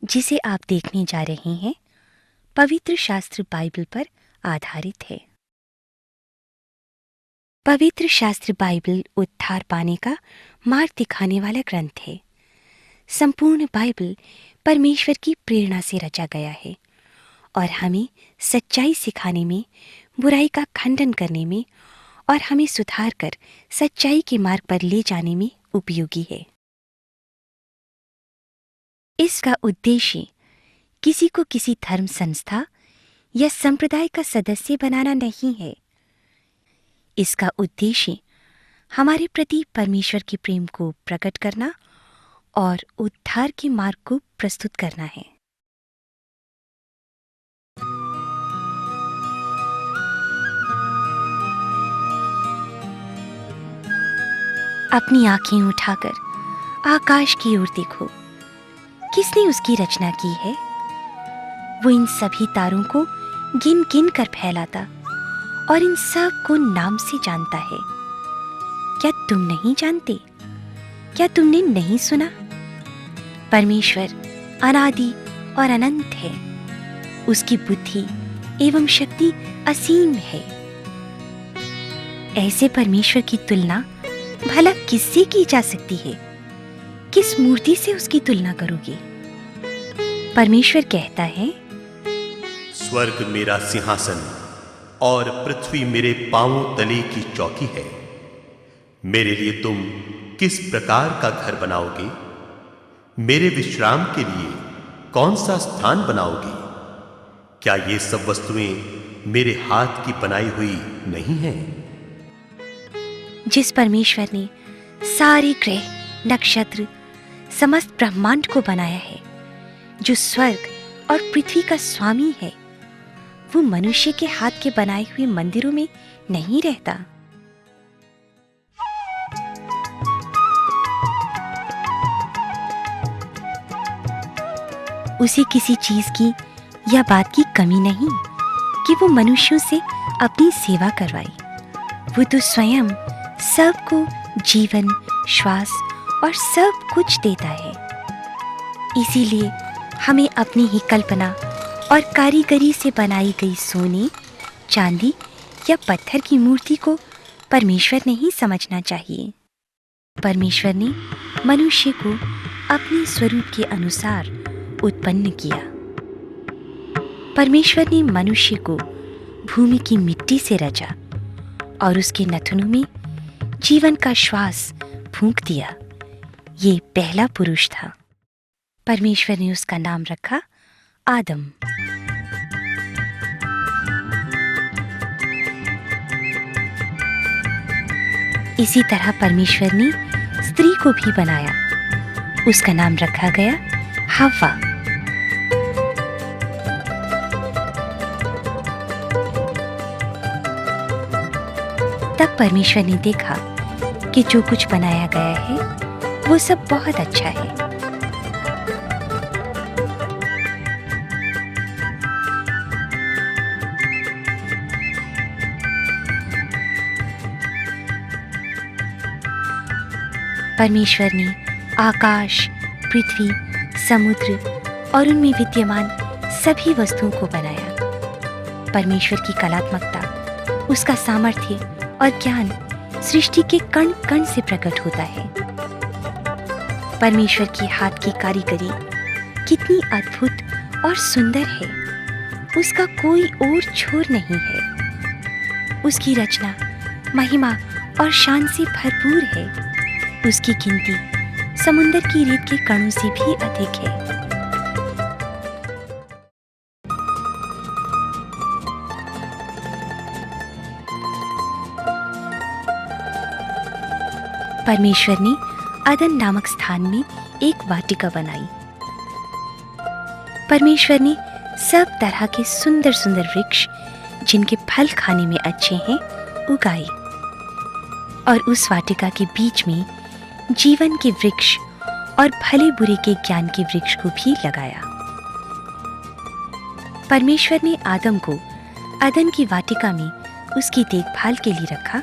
जिसे आप देखने जा रहे हैं पवित्र शास्त्र बाइबल पर आधारित है। पवित्र शास्त्र बाइबल उद्धार पाने का मार्ग दिखाने वाला ग्रंथ है। संपूर्ण बाइबल परमेश्वर की प्रेरणा से रचा गया है और हमें सच्चाई सिखाने में, बुराई का खंडन करने में और हमें सुधार कर सच्चाई के मार्ग पर ले जाने में उपयोगी है। इसका उद्देश्य किसी को किसी धर्म संस्था या संप्रदाय का सदस्य बनाना नहीं है। इसका उद्देश्य हमारे प्रति परमेश्वर के प्रेम को प्रकट करना और उद्धार के मार्ग को प्रस्तुत करना है। अपनी आंखें उठाकर आकाश की ओर देखो। किसने उसकी रचना की है? वो इन सभी तारों को गिन गिन कर फैलाता और इन सब को नाम से जानता है। क्या तुम नहीं जानते? क्या तुमने नहीं सुना? परमेश्वर अनादि और अनंत है। उसकी बुद्धि एवं शक्ति असीम है। ऐसे परमेश्वर की तुलना भला किससे की जा सकती है? किस मूर्ति से उसकी तुलना करोगे? परमेश्वर कहता है, स्वर्ग मेरा सिंहासन और पृथ्वी मेरे पांवों तले की चौकी है। मेरे लिए तुम किस प्रकार का घर बनाओगे? मेरे विश्राम के लिए कौन सा स्थान बनाओगे? क्या ये सब वस्तुएं मेरे हाथ की बनाई हुई नहीं हैं? जिस परमेश्वर ने सारे ग्रह, नक्षत्र, समस्त ब्रह्मांड को बनाया है, जो स्वर्ग और पृथ्वी का स्वामी है, वो मनुष्य के हाथ के बनाए हुए मंदिरों में नहीं रहता। उसे किसी चीज की या बात की कमी नहीं कि वो मनुष्यों से अपनी सेवा करवाए। वो तो स्वयं सबको जीवन, श्वास और सब कुछ देता है। इसीलिए हमें अपनी ही कल्पना और कारीगरी से बनाई गई सोने, चांदी या पत्थर की मूर्ति को परमेश्वर नहीं समझना चाहिए। परमेश्वर ने मनुष्य को अपने स्वरूप के अनुसार उत्पन्न किया। परमेश्वर ने मनुष्य को भूमि की मिट्टी से रचा और उसके नथनों में जीवन का श्वास फूंक दिया। ये पहला पुरुष था। परमेश्वर ने उसका नाम रखा आदम। इसी तरह परमेश्वर ने स्त्री को भी बनाया। उसका नाम रखा गया हव्वा। तब परमेश्वर ने देखा कि जो कुछ बनाया गया है वो सब बहुत अच्छा है। परमेश्वर ने आकाश, पृथ्वी, समुद्र और उनमें विद्यमान सभी वस्तुओं को बनाया। परमेश्वर की कलात्मकता, उसका सामर्थ्य और ज्ञान सृष्टि के कण कण से प्रकट होता है। परमेश्वर की हाथ की कारीगरी कितनी अद्भुत और सुंदर है। उसका कोई और छोर नहीं है। उसकी रचना महिमा और शान से भरपूर है। उसकी गिनती समुंदर की रेत के कणों से भी अधिक है। परमेश्वर ने अदन नामक स्थान में एक वाटिका बनाई। परमेश्वर ने सब तरह के सुंदर सुंदर वृक्ष, जिनके फल खाने में अच्छे हैं, उगाए और उस वाटिका के बीच में जीवन के वृक्ष और भले बुरे के ज्ञान के वृक्ष को भी लगाया। परमेश्वर ने आदम को अदन की वाटिका में उसकी देखभाल के लिए रखा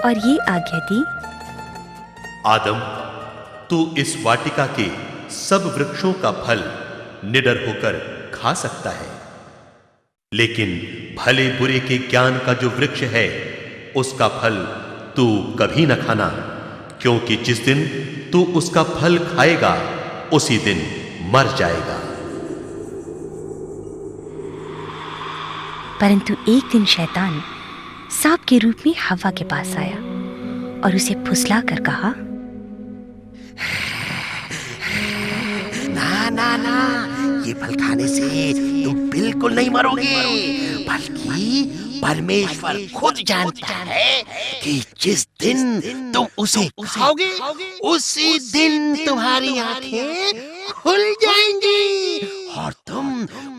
और ये आज्ञा दी, आदम, तू इस वाटिका के सब वृक्षों का फल निडर होकर खा सकता है, लेकिन भले बुरे के ज्ञान का जो वृक्ष है उसका फल तू कभी न खाना, क्योंकि जिस दिन तू उसका फल खाएगा उसी दिन मर जाएगा। परंतु एक दिन शैतान सांप के रूप में हव्वा के पास आया और उसे फुसला कर कहा, ना ना ना, ये फल खाने से तुम बिल्कुल नहीं मरोगे, बल्कि परमेश्वर खुद जानता है कि जिस दिन तुम उसे खाओगे उसी दिन तुम्हारी आंखें खुल जाएंगी और तुम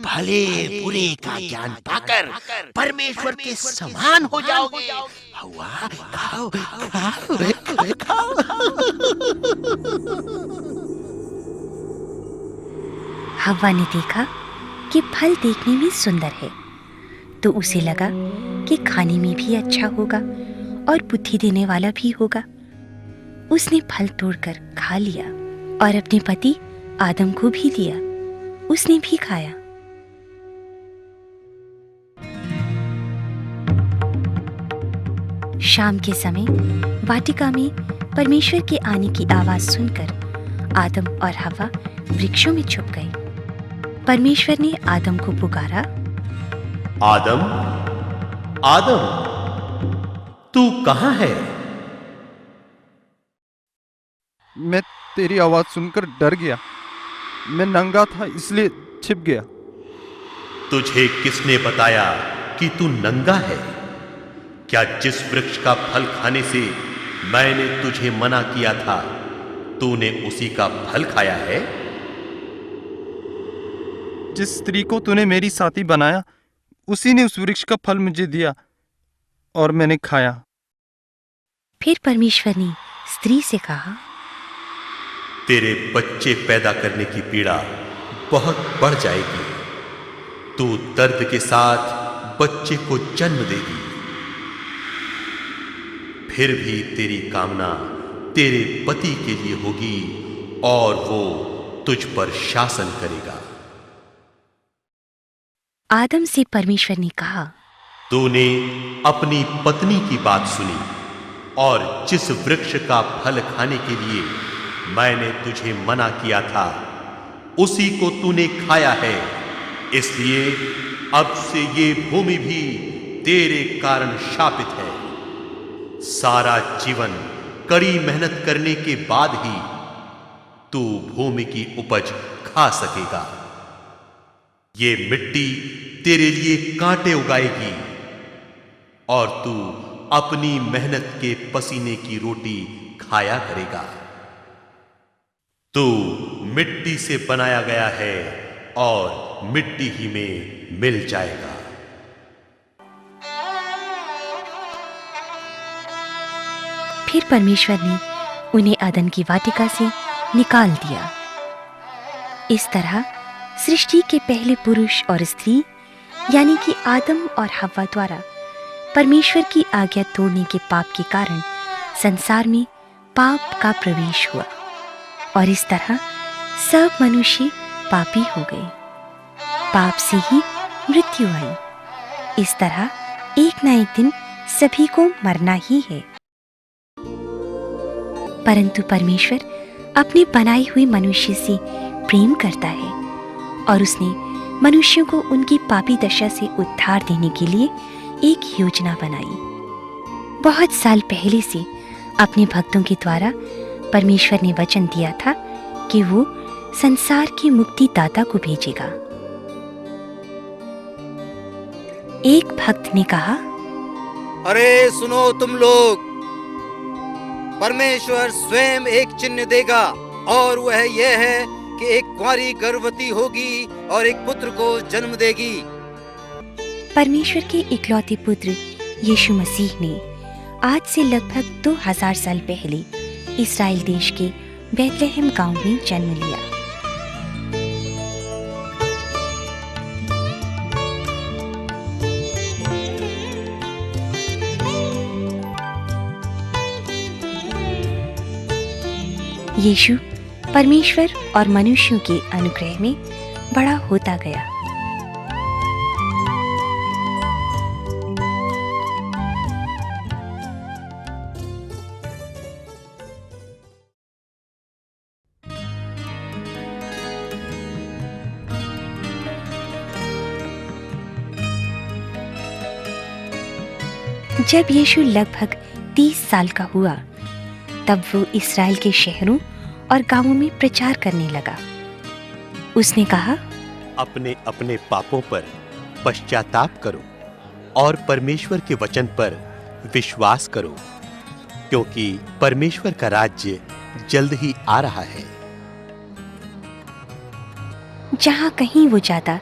भले बुरे का ज्ञान पाकर परमेश्वर के समान हो जाओगे। हव्वा, खाओ खाओ खाओ। हव्वा ने देखा कि फल देखने में सुंदर है, तो उसे लगा कि खाने में भी अच्छा होगा और बुद्धि देने वाला भी होगा। उसने फल तोड़कर खा लिया और अपने पति आदम को भी दिया। उसने भी खाया। शाम के समय वाटिका में परमेश्वर के आने की आवाज सुनकर आदम और हव्वा वृक्षों में छुप गए। परमेश्वर ने आदम को पुकारा, आदम, आदम, तू कहां है? मैं तेरी आवाज सुनकर डर गया। मैं नंगा था इसलिए छिप गया। तुझे किसने बताया कि तू नंगा है? क्या जिस वृक्ष का फल खाने से मैंने तुझे मना किया था तूने उसी का फल खाया है? जिस स्त्री को तूने मेरी साथी बनाया उसी ने उस वृक्ष का फल मुझे दिया और मैंने खाया। फिर परमेश्वर ने स्त्री से कहा, तेरे बच्चे पैदा करने की पीड़ा बहुत बढ़ जाएगी। तू दर्द के साथ बच्चे को जन्म देगी। फिर भी तेरी कामना तेरे पति के लिए होगी और वो तुझ पर शासन करेगा। आदम से परमेश्वर ने कहा, तूने अपनी पत्नी की बात सुनी और जिस वृक्ष का फल खाने के लिए मैंने तुझे मना किया था उसी को तूने खाया है, इसलिए अब से ये भूमि भी तेरे कारण शापित है। सारा जीवन कड़ी मेहनत करने के बाद ही तू भूमि की उपज खा सकेगा। ये मिट्टी तेरे लिए कांटे उगाएगी और तू अपनी मेहनत के पसीने की रोटी खाया करेगा। तू मिट्टी से बनाया गया है और मिट्टी ही में मिल जाएगा। फिर परमेश्वर ने उन्हें अदन की वाटिका से निकाल दिया। इस तरह सृष्टि के पहले पुरुष और स्त्री यानी कि आदम और हव्वा द्वारा परमेश्वर की आज्ञा तोड़ने के पाप के कारण संसार में पाप का प्रवेश हुआ और इस तरह सब मनुष्य पापी हो गए। पाप से ही मृत्यु आई। इस तरह एक ना एक दिन सभी को मरना ही है। परंतु परमेश्वर अपने बनाए हुए मनुष्य से प्रेम करता है और उसने मनुष्यों को उनकी पापी दशा से उद्धार देने के लिए एक योजना बनाई। बहुत साल पहले से अपने भक्तों के द्वारा परमेश्वर ने वचन दिया था कि वो संसार के मुक्तिदाता को भेजेगा। एक भक्त ने कहा, अरे सुनो तुम लोग, परमेश्वर स्वयं एक चिन्ह देगा और वह यह है कि एक कुंवारी गर्भवती होगी और एक पुत्र को जन्म देगी। परमेश्वर के इकलौते पुत्र यीशु मसीह ने आज से लगभग 2000 साल पहले इस्राएल देश के बैतलहम गांव में जन्म लिया। यीशु परमेश्वर और मनुष्यों के अनुग्रह में बड़ा होता गया। जब यीशु लगभग 30 साल का हुआ, तब वो इस्राएल के शहरों और गांवों में प्रचार करने लगा। उसने कहा, अपने अपने पापों पर पश्चाताप करो और परमेश्वर के वचन पर विश्वास करो, क्योंकि परमेश्वर का राज्य जल्द ही आ रहा है। जहां कहीं वो जाता,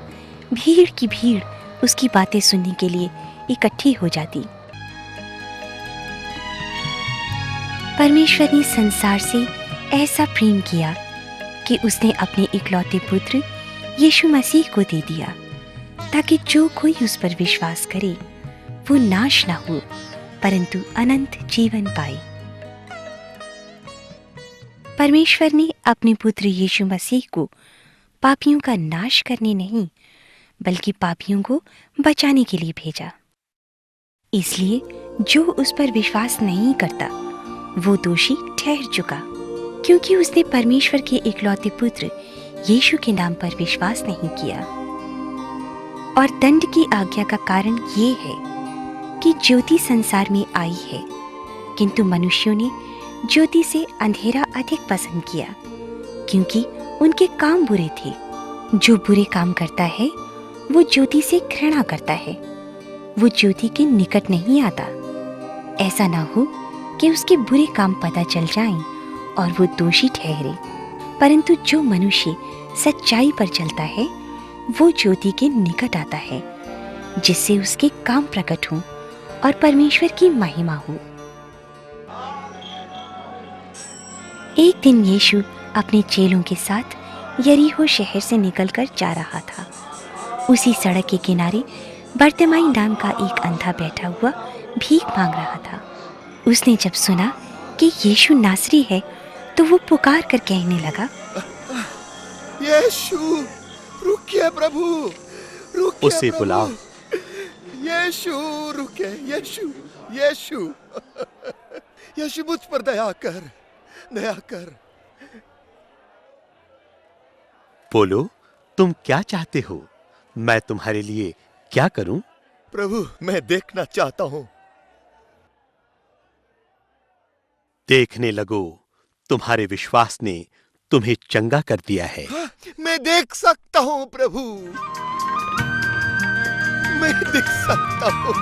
भीड़ की भीड़ उसकी बातें सुनने के लिए इकट्ठी हो जाती। परमेश्वर ने संसार से ऐसा प्रेम किया कि उसने अपने इकलौते पुत्र यीशु मसीह को दे दिया, ताकि जो कोई उस पर विश्वास करे वो नाश ना हो, परंतु अनंत जीवन पाए। परमेश्वर ने अपने पुत्र यीशु मसीह को पापियों का नाश करने नहीं, बल्कि पापियों को बचाने के लिए भेजा। इसलिए जो उस पर विश्वास नहीं करता वो दोषी ठहर चुका, क्योंकि उसने परमेश्वर के इकलौते पुत्र यीशु के नाम पर विश्वास नहीं किया। और दंड की आज्ञा का कारण ये है कि ज्योति संसार में आई है, किंतु मनुष्यों ने ज्योति से अंधेरा अधिक पसंद किया, क्योंकि उनके काम बुरे थे। जो बुरे काम करता है वो ज्योति से घृणा करता है, वो ज्योति के निकट नहीं आता, ऐसा ना हो कि उसके बुरे काम पता चल जाएं और वो दोषी ठहरे। परंतु जो मनुष्य सच्चाई पर चलता है वो ज्योति के निकट आता है, जिससे उसके काम प्रकट हों और परमेश्वर की महिमा हो। एक दिन यीशु अपने चेलों के साथ यरीहो शहर से निकलकर जा रहा था। उसी सड़क के किनारे बर्तिमाई नाम का एक अंधा बैठा हुआ भीख मांग रहा था। उसने जब सुना कि यीशु नासरी है, तो वो पुकार कर कहने लगा, यीशु, रुकिए प्रभु, रुकिए उसे प्रभु। बुलाओ। यीशु, रुके, यीशु, यीशु, यीशु मुझ पर दया कर, दया कर। बोलो, तुम क्या चाहते हो? मैं तुम्हारे लिए क्या करूं? प्रभु, मैं देखना चाहता हूँ। देखने लगो, तुम्हारे विश्वास ने तुम्हें चंगा कर दिया है। हाँ, मैं देख सकता हूँ प्रभु, मैं देख सकता हूँ,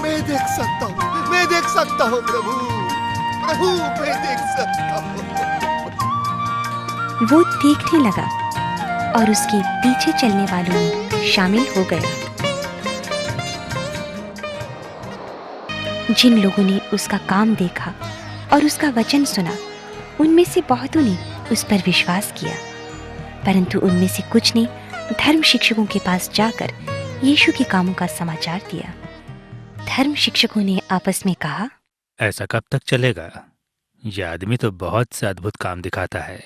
मैं देख सकता हूँ, मैं देख सकता हूँ प्रभु, प्रभु मैं देख सकता हूँ। वो देखने लगा और उसके पीछे चलने वालों में शामिल हो गया। जिन लोगों ने उसका काम देखा और उसका वचन सुना, उनमें से बहुतों ने उस पर विश्वास किया, परंतु उनमें से कुछ ने धर्म शिक्षकों के पास जाकर यीशु के कामों का समाचार दिया। धर्म शिक्षकों ने आपस में कहा, ऐसा कब तक चलेगा? यह आदमी तो बहुत से अद्भुत काम दिखाता है।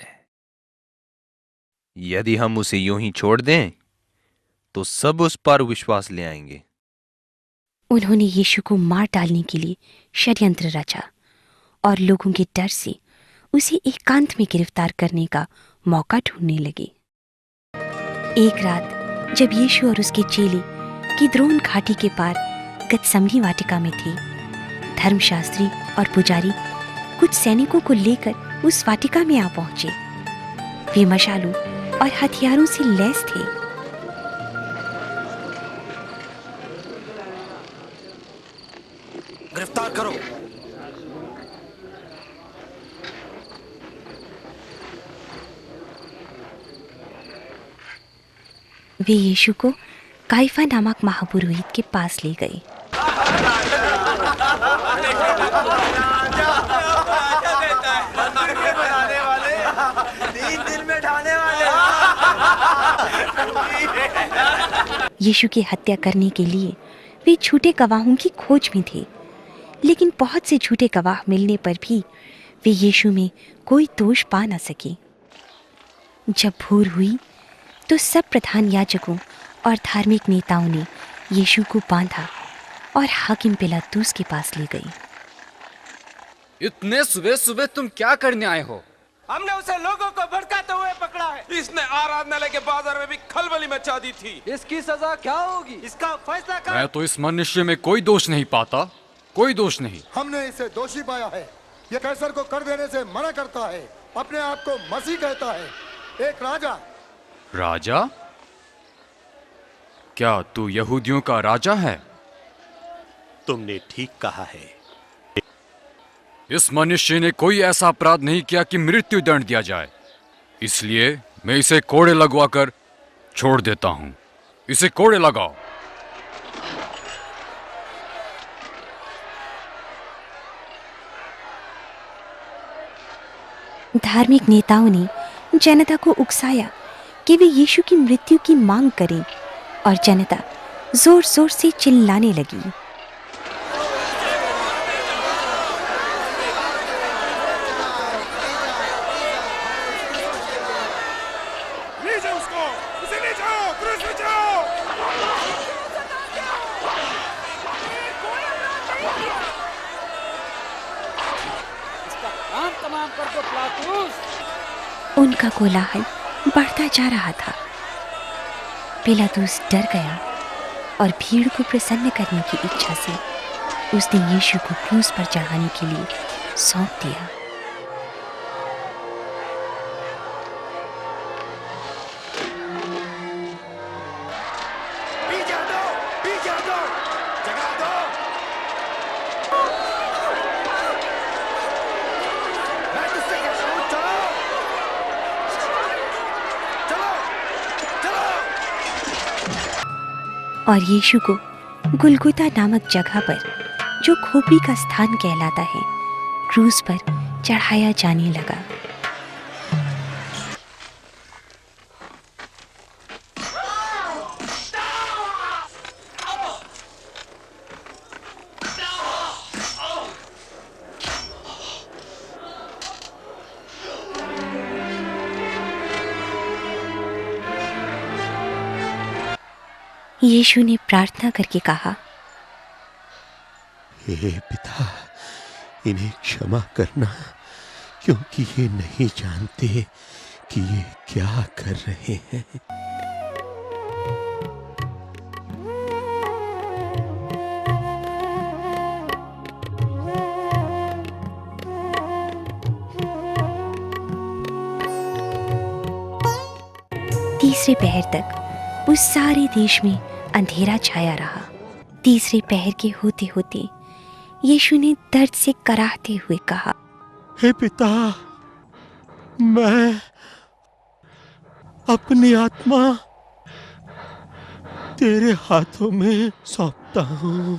यदि हम उसे यूं ही छोड़ दें तो सब उस पर विश्वास ले आएंगे। उन्होंने यीशु को मार डालने के लिए षड्यंत्र रचा और लोगों के डर से उसे एकांत में गिरफ्तार करने का मौका ढूंढने लगे। एक रात जब यीशु और उसके चेले किद्रोन घाटी के पार गतसमनी वाटिका में थे, धर्मशास्त्री और पुजारी कुछ सैनिकों को लेकर उस वाटिका में आ पहुंचे। वे मशालों और हथियारों से लैस थे। गिरफ्तार करो। वे यीशु को काइफा नामक महापुरोहित के पास ले गए। यीशु की हत्या करने के लिए वे झूठे गवाहों की खोज में थे, लेकिन बहुत से झूठे गवाह मिलने पर भी वे यीशु में कोई दोष पा न सके। जब भोर हुई तो सब प्रधान याजकों और धार्मिक नेताओं ने यीशु को बांधा और हाकिम पिलातुस के पास ले गए। इतने सुबह सुबह तुम क्या करने आए हो? हमने उसे लोगों को भड़काते हुए पकड़ा है। इसने आराधनालय के बाजार में भी खलबली मचा दी थी। इसकी सजा क्या होगी? इसका फैसला कर। मैं तो इस मनुष्य में कोई दोष नहीं पाता, कोई दोष नहीं। हमने इसे दोषी पाया है। ये कैसर को कर देने से मना करता है, अपने आप को मसीह कहता है, एक राजा। राजा? क्या तू यहूदियों का राजा है? तुमने ठीक कहा है। इस मनुष्य ने कोई ऐसा अपराध नहीं किया कि मृत्यु दंड दिया जाए, इसलिए मैं इसे कोड़े लगवाकर छोड़ देता हूं। इसे कोड़े लगाओ। धार्मिक नेताओं ने जनता को उकसाया कि वे यीशु की मृत्यु की मांग करें और जनता जोर जोर से चिल्लाने लगी। उनका कोलाहल बढ़ता जा रहा था। पिलातुस डर गया और भीड़ को प्रसन्न करने की इच्छा से उसने यीशु को क्रूस पर चढ़ाने के लिए सौंप दिया। और यीशु को गुलगुता नामक जगह पर, जो खोपड़ी का स्थान कहलाता है, क्रूस पर चढ़ाया जाने लगा। यीशु ने प्रार्थना करके कहा, हे पिता, इन्हें क्षमा करना, क्योंकि ये नहीं जानते कि ये क्या कर रहे हैं। तीसरे पहर तक उस सारे देश में अंधेरा छाया रहा। तीसरे पहर के होते होते यीशु ने दर्द से कराहते हुए कहा, हे पिता, मैं अपनी आत्मा तेरे हाथों में सौंपता हूं।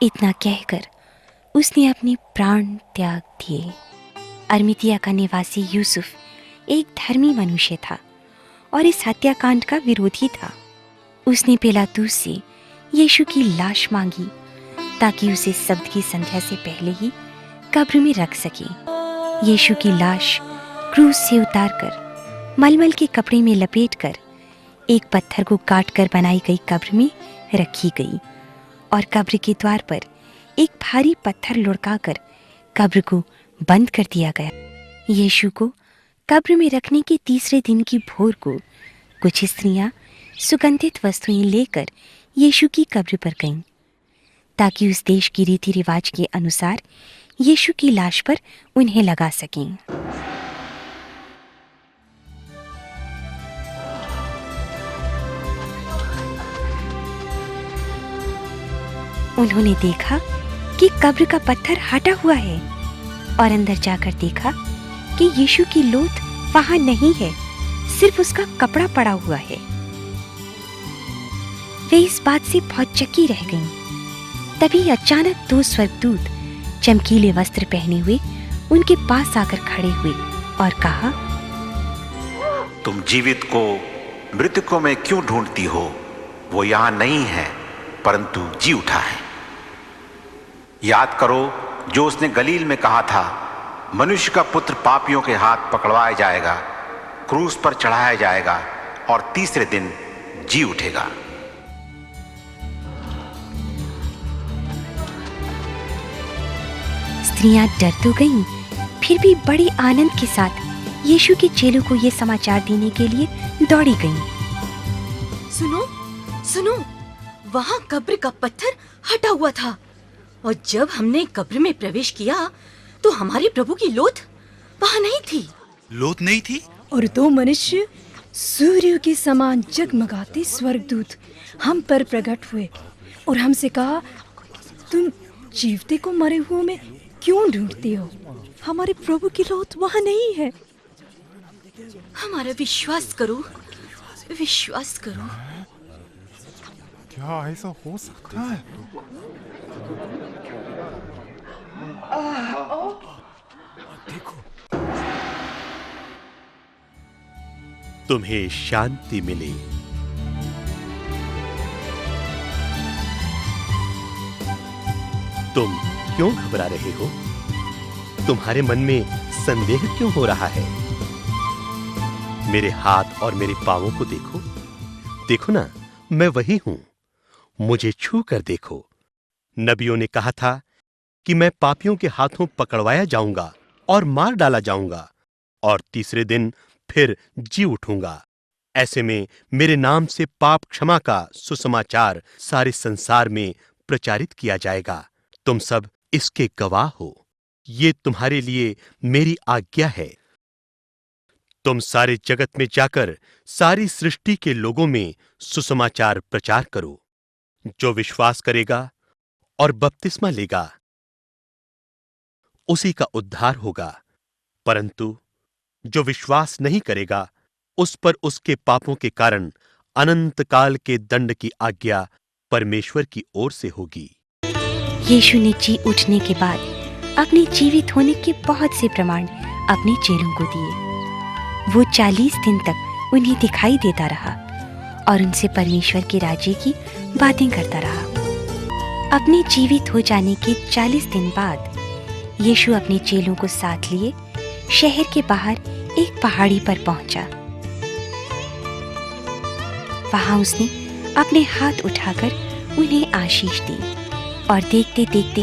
इतना कहकर उसने अपने प्राण त्याग दिए। अरमितिया का निवासी यूसुफ एक धर्मी मनुष्य था और इस हत्याकांड का विरोधी था। उसने पिलातुस से यीशु की लाश मांगी ताकि उसे शब्द की संध्या से पहले ही कब्र में रख सके। यीशु की लाश क्रूस से उतारकर मलमल के कपड़े में लपेटकर एक पत्थर को काटकर बनाई गई कब्र में रखी गई और कब्र के द्वार पर एक भारी पत्थर लुढ़काकर कब्र को बंद कर दिया गया। यीशु को कब्र में रखने के तीसरे दिन की भोर को कुछ स्त्रियां सुगंधित वस्तुएं लेकर यीशु की कब्र पर गईं, ताकि उस देश की रीति रिवाज के अनुसार यीशु की लाश पर उन्हें लगा सकें। उन्होंने देखा कि कब्र का पत्थर हटा हुआ है और अंदर जाकर देखा कि यीशु की लोथ वहां नहीं है, सिर्फ उसका कपड़ा पड़ा हुआ है। वे इस बात से बहुत चकी रह गईं। तभी अचानक दो स्वर्गदूत चमकीले वस्त्र पहने हुए उनके पास आकर खड़े हुए और कहा, तुम जीवित को मृतकों में क्यों ढूंढती हो? वो यहां नहीं है, परंतु जी उठा है। याद करो जो उसने गलील में कहा था, मनुष्य का पुत्र पापियों के हाथ पकड़वाया जाएगा, क्रूस पर चढ़ाया जाएगा और तीसरे दिन जी उठेगा। स्त्रियां डर तो गईं, फिर भी बड़ी आनंद के साथ यीशु के चेलों को ये समाचार देने के लिए दौड़ी गईं। सुनो सुनो, वहाँ कब्र का पत्थर हटा हुआ था और जब हमने कब्र में प्रवेश किया तो हमारे प्रभु की लोथ वहाँ नहीं थी। लोथ नहीं थी? और दो मनुष्य सूर्य के समान जगमगाते स्वर्गदूत हम पर प्रकट हुए और हमसे कहा, तुम जीवते को मरे हुओं में क्यों ढूंढते हो? हमारे प्रभु की लोथ वहाँ नहीं है। हमारा विश्वास करो, विश्वास करो। क्या ऐसा हो सकता है? देखो, तुम्हें शांति मिले। तुम क्यों घबरा रहे हो? तुम्हारे मन में संदेह क्यों हो रहा है? मेरे हाथ और मेरे पांवों को देखो, देखो ना, मैं वही हूं। मुझे छू कर देखो। नबियों ने कहा था कि मैं पापियों के हाथों पकड़वाया जाऊंगा और मार डाला जाऊंगा और तीसरे दिन फिर जी उठूंगा। ऐसे में मेरे नाम से पाप क्षमा का सुसमाचार सारे संसार में प्रचारित किया जाएगा। तुम सब इसके गवाह हो। ये तुम्हारे लिए मेरी आज्ञा है। तुम सारे जगत में जाकर सारी सृष्टि के लोगों में सुसमाचार प्रचार करो। जो विश्वास करेगा और बपतिस्मा लेगा उसी का उद्धार होगा, परंतु जो विश्वास नहीं करेगा उस पर उसके पापों के कारण अनंत काल के दंड की आज्ञा परमेश्वर की ओर से होगी। यीशु ने जी उठने के बाद अपने जीवित होने के बहुत से प्रमाण अपने चेलों को दिए। वो 40 दिन तक उन्हें दिखाई देता रहा और उनसे परमेश्वर के राज्य की बातें करता रहा। अपने जीवित हो जाने के 40 दिन बाद यीशु अपने चेलों को साथ लिए शहर के बाहर एक पहाड़ी पर पहुंचा। वहां उसने अपने हाथ उठाकर उन्हें आशीष दी और देखते देखते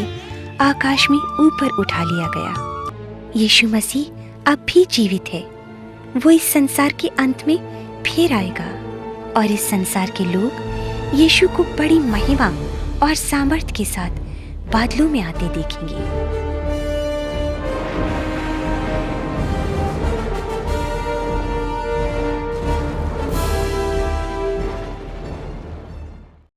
आकाश में ऊपर उठा लिया गया। यीशु मसीह अब भी जीवित है। वो इस संसार के अंत में फिर आएगा और इस संसार के लोग यीशु को बड़ी महिमा और सामर्थ्य के साथ बादलों में आते देखेंगे।